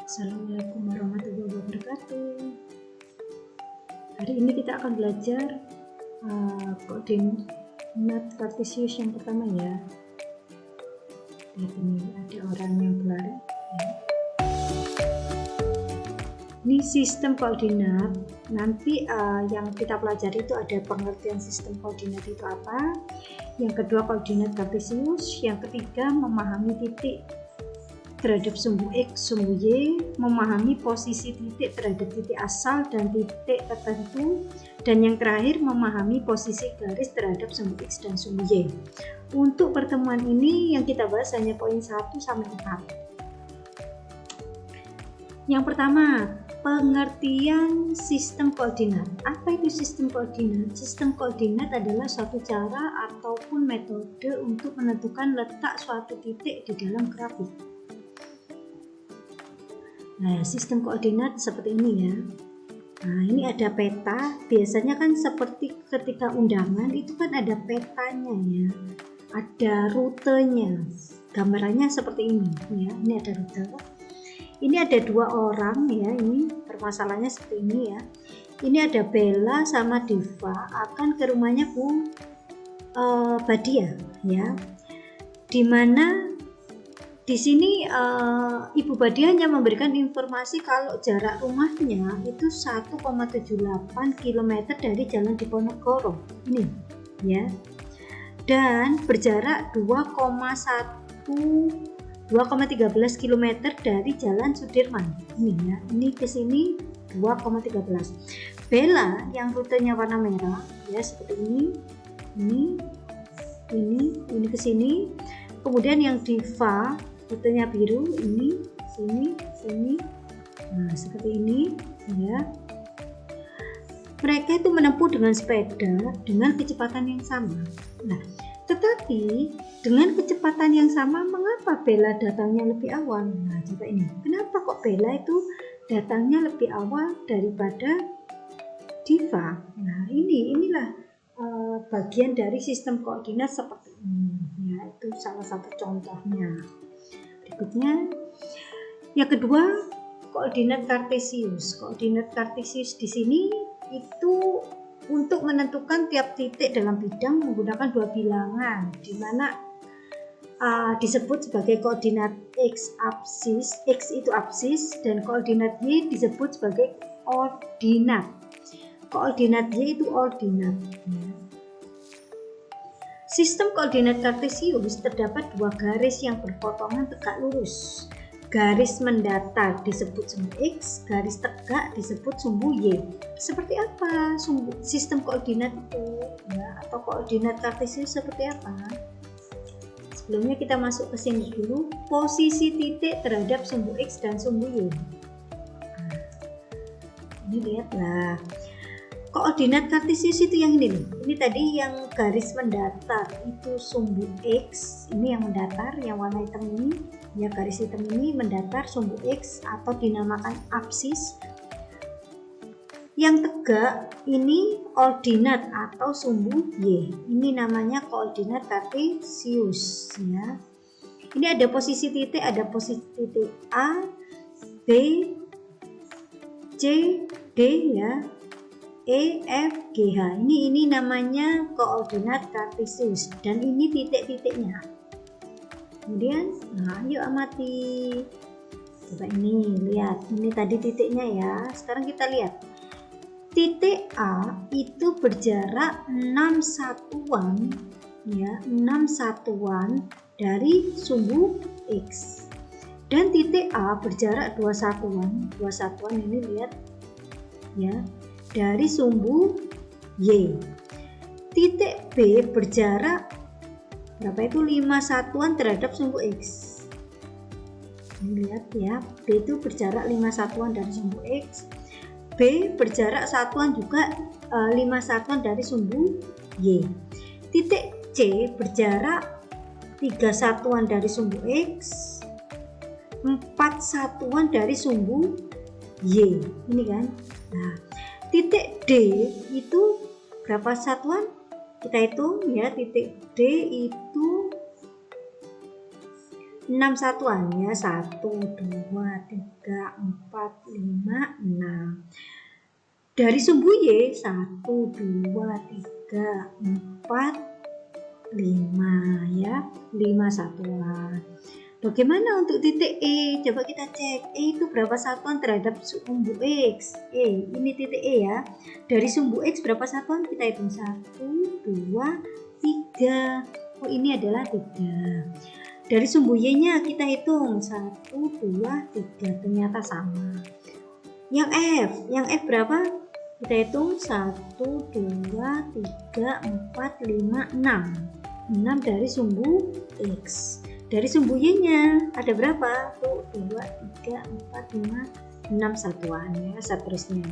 Assalamualaikum warahmatullahi wabarakatuh. Hari ini kita akan belajar koordinat kartesius yang pertama ya. Lihat ini ada orang yang berlari ya. Ini sistem koordinat. Nanti yang kita pelajari itu ada pengertian sistem koordinat itu apa. Yang kedua koordinat kartesius. Yang ketiga memahami titik terhadap sumbu X, sumbu Y, memahami posisi titik terhadap titik asal dan titik tertentu, dan yang terakhir memahami posisi garis terhadap sumbu X dan sumbu Y. Untuk pertemuan ini yang kita bahas hanya poin 1 sampai 4. Yang pertama, pengertian sistem koordinat. Apa itu sistem koordinat? Sistem koordinat adalah suatu cara ataupun metode untuk menentukan letak suatu titik di dalam grafik. Nah, sistem koordinat seperti ini ya. Nah, ini ada peta. Biasanya kan seperti ketika undangan itu kan ada petanya ya. Ada rutenya. Gambarannya seperti ini ya. Ini ada rute. Ini ada dua orang ya. Ini permasalahannya seperti ini ya. Ini ada Bella sama Diva akan ke rumahnya Bu Badia ya. Dimana di sini Ibu Badia hanya memberikan informasi kalau jarak rumahnya itu 1,78 km dari Jalan Diponegoro ini ya, dan berjarak 2,13 km dari Jalan Sudirman ini ya. Ini ke sini 2,13. Bella yang rutenya warna merah ya seperti ini ke sini. Kemudian yang Diva rutenya biru ini sini. Nah, seperti ini ya. Mereka itu menempuh dengan sepeda dengan kecepatan yang sama. Nah, tetapi dengan kecepatan yang sama, mengapa Bella datangnya lebih awal? Nah, coba ini. Kenapa kok Bella itu datangnya lebih awal daripada Diva? Nah, inilah bagian dari sistem koordinat seperti ini ya. Itu salah satu contohnya. Berikutnya yang kedua, koordinat kartesius. Koordinat kartesius di sini itu untuk menentukan tiap titik dalam bidang menggunakan dua bilangan, di mana disebut sebagai koordinat X itu absis, dan koordinat Y disebut sebagai ordinat. Koordinat Y itu ordinat. Sistem koordinat kartesius terdapat dua garis yang berpotongan tegak lurus. Garis mendatar disebut sumbu X, garis tegak disebut sumbu Y. Seperti apa sistem koordinat itu ya, atau koordinat kartesius seperti apa? Sebelumnya kita masuk ke sini dulu, posisi titik terhadap sumbu X dan sumbu Y. Nah, ini lihatlah. Koordinat kartesius itu yang ini nih. Ini tadi yang garis mendatar itu sumbu X, ini yang mendatar, yang warna hitam ini, ya garis hitam ini mendatar sumbu X atau dinamakan absis. Yang tegak ini ordinat atau sumbu Y. Ini namanya koordinat kartesius ya. Ini ada posisi titik, ada posisi titik A, B, C, D ya. E, F, G, H. Ini namanya koordinat kartesius dan ini titik-titiknya. Kemudian, nah yuk amati. Coba ini lihat, ini tadi titiknya ya. Sekarang kita lihat. Titik A itu berjarak 6 satuan ya, 6 satuan dari sumbu X. Dan titik A berjarak 2 satuan. 2 satuan ini lihat ya, dari sumbu Y. Titik B berjarak berapa itu? 5 satuan terhadap sumbu X. Lihat ya, B itu berjarak 5 satuan dari sumbu X. B berjarak satuan juga 5 satuan dari sumbu Y. Titik C berjarak 3 satuan dari sumbu X, 4 satuan dari sumbu Y. Ini kan. Nah, titik D itu berapa satuan? Kita hitung ya, titik D itu 6 satuan ya, 1, 2, 3, 4, 5, 6. Dari sumbu Y 1, 2, 3, 4, 5 ya, 5 satuan. Bagaimana untuk titik E? Coba kita cek, E itu berapa satuan terhadap sumbu X? Ini titik E ya. Dari sumbu X berapa satuan? Kita hitung 1, 2, 3. Oh, ini adalah 3. Dari sumbu Y-nya kita hitung 1, 2, 3. Ternyata sama. Yang F berapa? Kita hitung 1, 2, 3, 4, 5, 6. 6 dari sumbu X. Dari sumbu Y-nya ada berapa? 1, 2, 3, 4, 5, 6 satuan ya, seterusnya.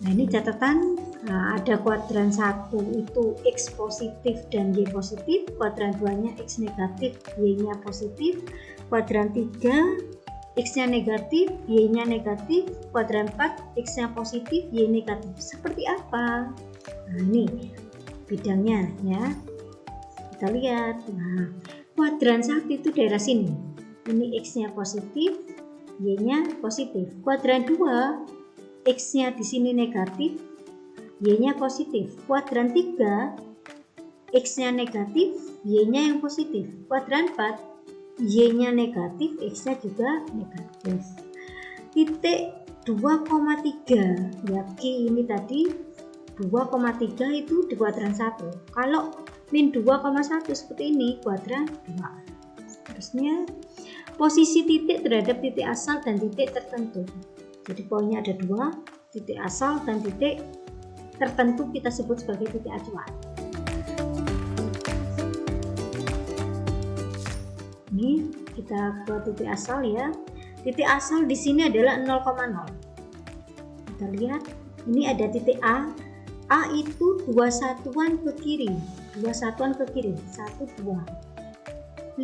Nah, ini catatan. Ada kuadran 1 itu X positif dan Y positif, kuadran 2-nya X negatif, Y-nya positif, kuadran 3 X-nya negatif, Y-nya negatif, kuadran 4 X-nya positif, Y negatif. Seperti apa? Nah, ini bidangnya ya. Kita lihat. Nah, kuadran 1 itu daerah sini. Ini X-nya positif, Y-nya positif. Kuadran 2 X-nya di sini negatif, Y-nya positif. Kuadran 3 X-nya negatif, Y-nya yang positif. Kuadran 4 Y-nya negatif, X-nya juga negatif. Titik 2,3 ya, Q ini tadi 2,3 itu di kuadran 1. Kalau min 2,1 seperti ini, kuadran 2. Terusnya posisi titik terhadap titik asal dan titik tertentu. Jadi poinnya ada 2, titik asal dan titik tertentu kita sebut sebagai titik acuan. Ini kita ke titik asal ya. Titik asal di sini adalah 0,0. Kita lihat, ini ada titik A. A itu 2 satuan ke kiri, 2 satuan ke kiri, 1, 2.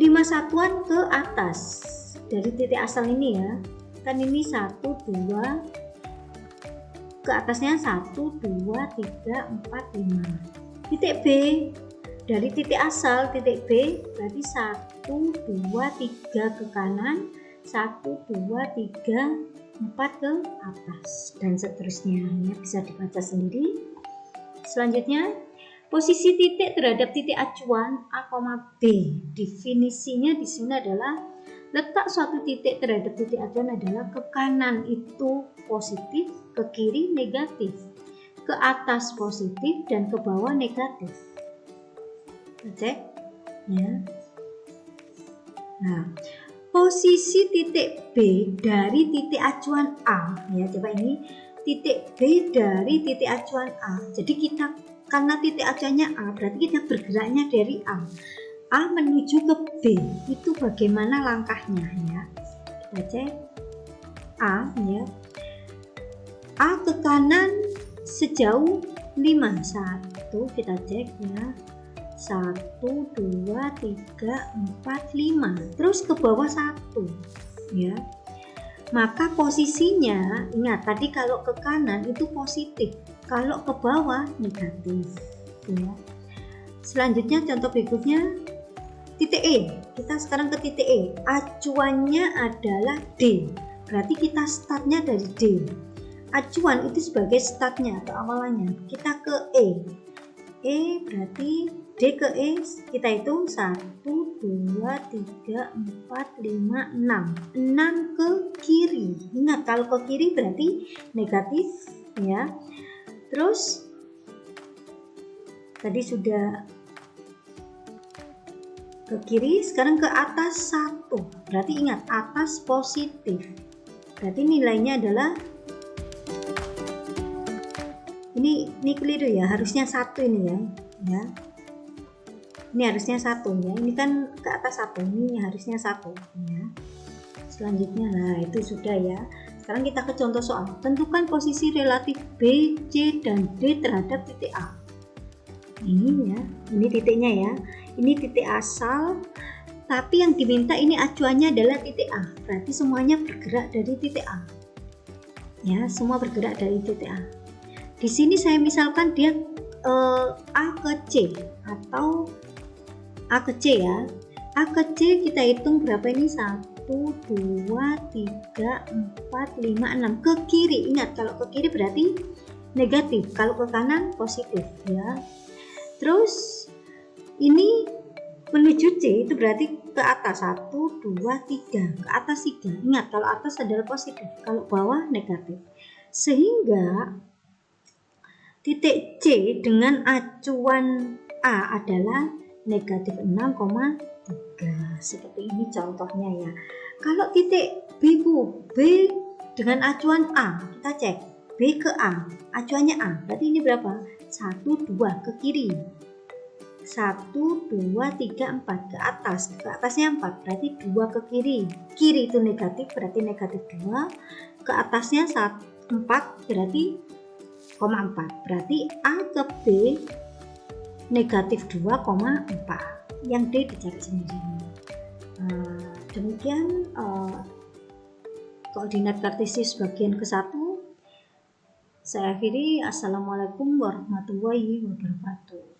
5 satuan ke atas dari titik asal ini ya. Kan ini 1, 2. Ke atasnya 1, 2, 3, 4, 5. Titik B. Dari titik asal titik B berarti 1, 2, 3 ke kanan, 1, 2, 3, 4 ke atas dan seterusnya ya, bisa dibaca sendiri. Selanjutnya posisi titik terhadap titik acuan A, B. Definisinya di sini adalah letak suatu titik terhadap titik acuan adalah ke kanan itu positif, ke kiri negatif, ke atas positif dan ke bawah negatif. Cek ya. Nah, posisi titik B dari titik acuan A ya, coba ini titik B dari titik acuan A. Jadi kita karena titik acuannya A, berarti kita bergeraknya dari A menuju ke B. Itu bagaimana langkahnya ya? Kita cek A ya. A ke kanan sejauh 5. 1 kita cek ya. 1, 2, 3, 4, 5. Terus ke bawah 1 ya. Maka posisinya, ingat tadi kalau ke kanan itu positif, kalau ke bawah negatif ya. Selanjutnya contoh berikutnya titik E. Kita sekarang ke titik E. Acuannya adalah D. Berarti kita startnya dari D. Acuan itu sebagai startnya atau awalannya. Kita ke E. E berarti D ke E kita hitung 1, 2, 3, 4, 5, 6. 6 ke kiri. Ingat kalau ke kiri berarti negatif ya. Terus tadi sudah ke kiri, sekarang ke atas 1. Berarti ingat atas positif. Berarti nilainya adalah ini keliru ya, harusnya 1 ini ya. Ini harusnya 1 ya, ini kan ke atas 1, ini harusnya 1 ya. Selanjutnya, nah itu sudah ya. Sekarang kita ke contoh soal. Tentukan posisi relatif B, C, dan D terhadap titik A. Ini ya, ini titiknya ya. Ini titik asal, tapi yang diminta ini acuannya adalah titik A. Berarti semuanya bergerak dari titik A. Ya, semua bergerak dari titik A. Di sini saya misalkan dia A ke C atau A ke C ya. A ke C kita hitung berapa ini? 1, 2, 3, 4, 5, 6 ke kiri. Ingat kalau ke kiri berarti negatif, kalau ke kanan positif ya. Terus ini menuju C itu berarti ke atas 1, 2, 3, ke atas 3. Ingat kalau atas adalah positif, kalau bawah negatif. Sehingga titik C dengan acuan A adalah negatif 6,3. Seperti ini contohnya ya. Kalau titik B dengan acuan A, kita cek B ke A, acuannya A, berarti ini berapa? 1, 2 ke kiri, 1, 2, 3, 4 ke atas, ke atasnya 4 berarti 2 ke kiri, kiri itu negatif berarti negatif 2, ke atasnya 4 berarti 0,4, berarti A ke B negatif 2,4, yang D dicari sendiri. Demikian koordinat kartesius bagian ke-1. Saya akhiri. Assalamualaikum warahmatullahi wabarakatuh.